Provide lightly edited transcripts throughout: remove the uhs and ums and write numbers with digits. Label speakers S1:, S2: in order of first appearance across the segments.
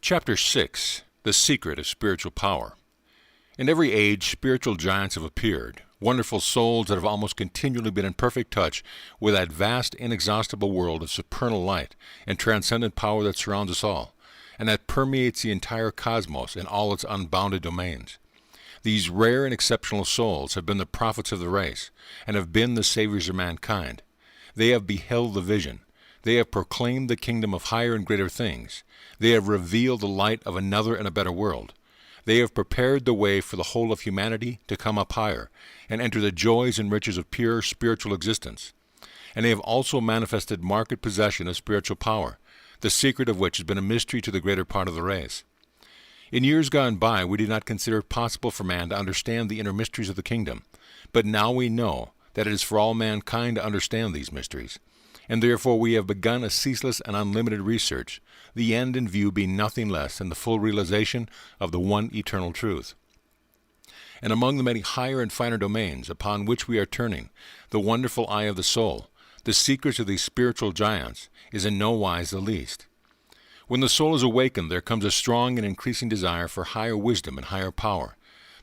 S1: Chapter 6. The Secret of Spiritual Power. In every age, spiritual giants have appeared, wonderful souls that have almost continually been in perfect touch with that vast, inexhaustible world of supernal light and transcendent power that surrounds us all, and that permeates the entire cosmos in all its unbounded domains. These rare and exceptional souls have been the prophets of the race, and have been the saviors of mankind. They have beheld the vision. They have proclaimed the kingdom of higher and greater things. They have revealed the light of another and a better world. They have prepared the way for the whole of humanity to come up higher and enter the joys and riches of pure spiritual existence. And they have also manifested marked possession of spiritual power, the secret of which has been a mystery to the greater part of the race. In years gone by, we did not consider it possible for man to understand the inner mysteries of the kingdom, but now we know that it is for all mankind to understand these mysteries. And therefore we have begun a ceaseless and unlimited research, the end in view being nothing less than the full realization of the one eternal truth. And among the many higher and finer domains upon which we are turning, the wonderful eye of the soul, the secrets of these spiritual giants, is in no wise the least. When the soul is awakened, there comes a strong and increasing desire for higher wisdom and higher power.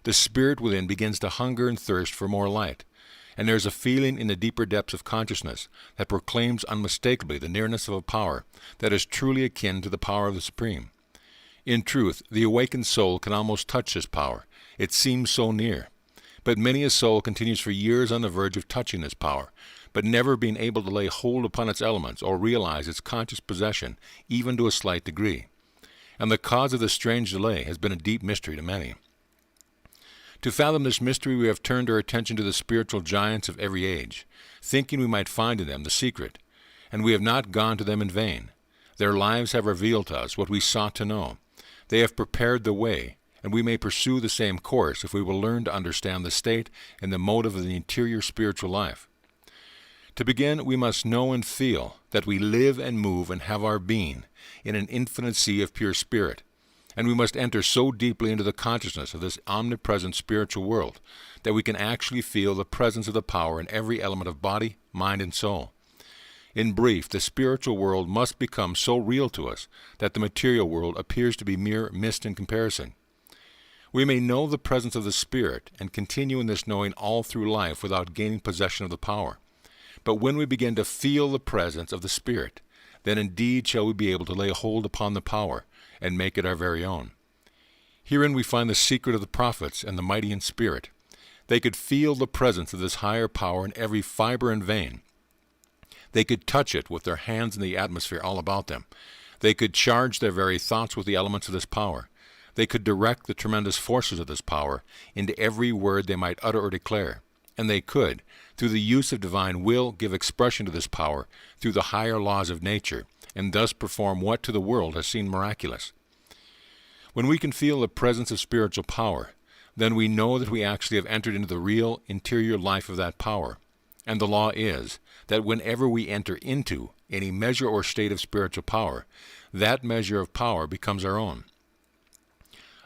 S1: The spirit within begins to hunger and thirst for more light. And there is a feeling in the deeper depths of consciousness that proclaims unmistakably the nearness of a power that is truly akin to the power of the Supreme. In truth, the awakened soul can almost touch this power. It seems so near. But many a soul continues for years on the verge of touching this power, but never being able to lay hold upon its elements or realize its conscious possession, even to a slight degree. And the cause of this strange delay has been a deep mystery to many. To fathom this mystery, we have turned our attention to the spiritual giants of every age, thinking we might find in them the secret. And we have not gone to them in vain. Their lives have revealed to us what we sought to know. They have prepared the way, and we may pursue the same course if we will learn to understand the state and the motive of the interior spiritual life. To begin, we must know and feel that we live and move and have our being in an infinite sea of pure spirit. And we must enter so deeply into the consciousness of this omnipresent spiritual world that we can actually feel the presence of the power in every element of body, mind, and soul. In brief, the spiritual world must become so real to us that the material world appears to be mere mist in comparison. We may know the presence of the Spirit and continue in this knowing all through life without gaining possession of the power. But when we begin to feel the presence of the Spirit, then indeed shall we be able to lay hold upon the power and make it our very own. Herein we find the secret of the prophets and the mighty in spirit. They could feel the presence of this higher power in every fiber and vein. They could touch it with their hands in the atmosphere all about them. They could charge their very thoughts with the elements of this power. They could direct the tremendous forces of this power into every word they might utter or declare. And they could, through the use of divine will, give expression to this power through the higher laws of nature, and thus perform what to the world has seemed miraculous. When we can feel the presence of spiritual power, then we know that we actually have entered into the real interior life of that power. And the law is that whenever we enter into any measure or state of spiritual power, that measure of power becomes our own.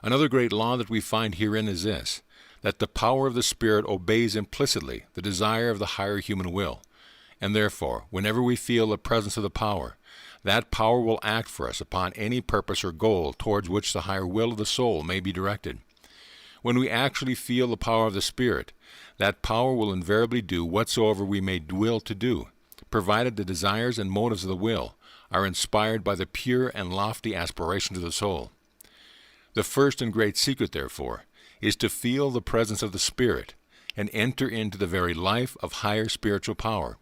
S1: Another great law that we find herein is this, that the power of the Spirit obeys implicitly the desire of the higher human will. And therefore, whenever we feel the presence of the power, that power will act for us upon any purpose or goal towards which the higher will of the soul may be directed. When we actually feel the power of the Spirit, that power will invariably do whatsoever we may will to do, provided the desires and motives of the will are inspired by the pure and lofty aspirations of the soul. The first and great secret, therefore, is to feel the presence of the Spirit and enter into the very life of higher spiritual power.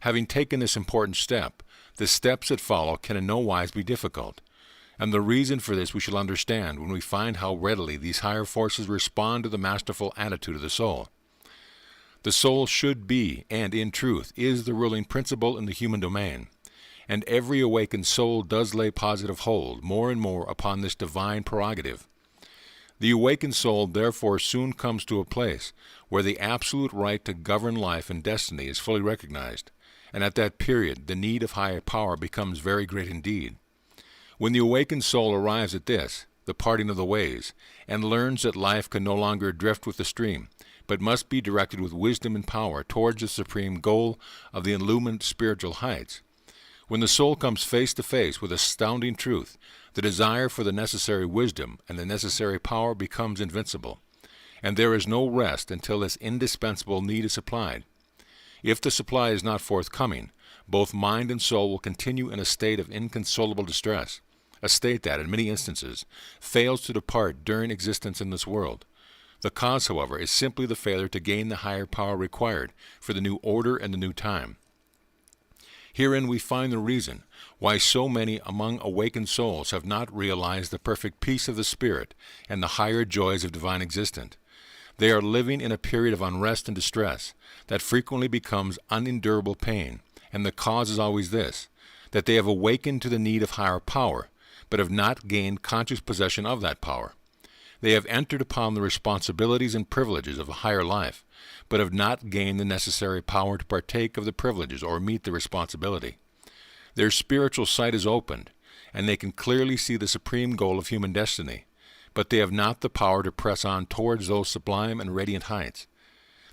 S1: Having taken this important step, the steps that follow can in no wise be difficult, and the reason for this we shall understand when we find how readily these higher forces respond to the masterful attitude of the soul. The soul should be, and in truth is, the ruling principle in the human domain, and every awakened soul does lay positive hold more and more upon this divine prerogative. The awakened soul therefore soon comes to a place where the absolute right to govern life and destiny is fully recognized, and at that period the need of higher power becomes very great indeed. When the awakened soul arrives at this, the parting of the ways, and learns that life can no longer drift with the stream, but must be directed with wisdom and power towards the supreme goal of the illumined spiritual heights, when the soul comes face to face with astounding truth, The desire for the necessary wisdom and the necessary power becomes invincible, and there is no rest until this indispensable need is supplied. If the supply is not forthcoming, both mind and soul will continue in a state of inconsolable distress, a state that, in many instances, fails to depart during existence in this world. The cause, however, is simply the failure to gain the higher power required for the new order and the new time. Herein we find the reason why so many among awakened souls have not realized the perfect peace of the Spirit and the higher joys of divine existence. They are living in a period of unrest and distress that frequently becomes unendurable pain, and the cause is always this, that they have awakened to the need of higher power, but have not gained conscious possession of that power. They have entered upon the responsibilities and privileges of a higher life, but have not gained the necessary power to partake of the privileges or meet the responsibility. Their spiritual sight is opened, and they can clearly see the supreme goal of human destiny, but they have not the power to press on towards those sublime and radiant heights.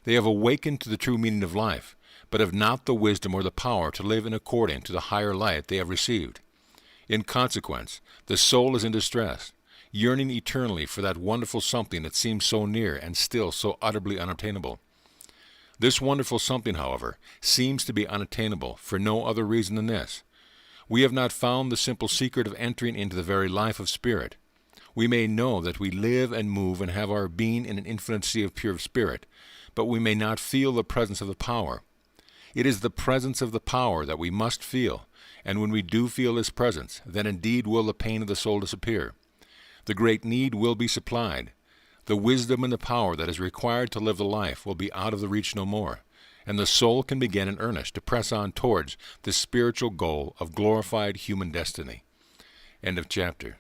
S1: They have awakened to the true meaning of life, but have not the wisdom or the power to live in according to the higher light they have received. In consequence, the soul is in distress, yearning eternally for that wonderful something that seems so near and still so utterly unobtainable. This wonderful something, however, seems to be unattainable for no other reason than this. We have not found the simple secret of entering into the very life of spirit. We may know that we live and move and have our being in an infinite sea of pure spirit, but we may not feel the presence of the power. It is the presence of the power that we must feel, and when we do feel this presence, then indeed will the pain of the soul disappear. The great need will be supplied. The wisdom and the power that is required to live the life will be out of the reach no more, and the soul can begin in earnest to press on towards the spiritual goal of glorified human destiny. End of chapter.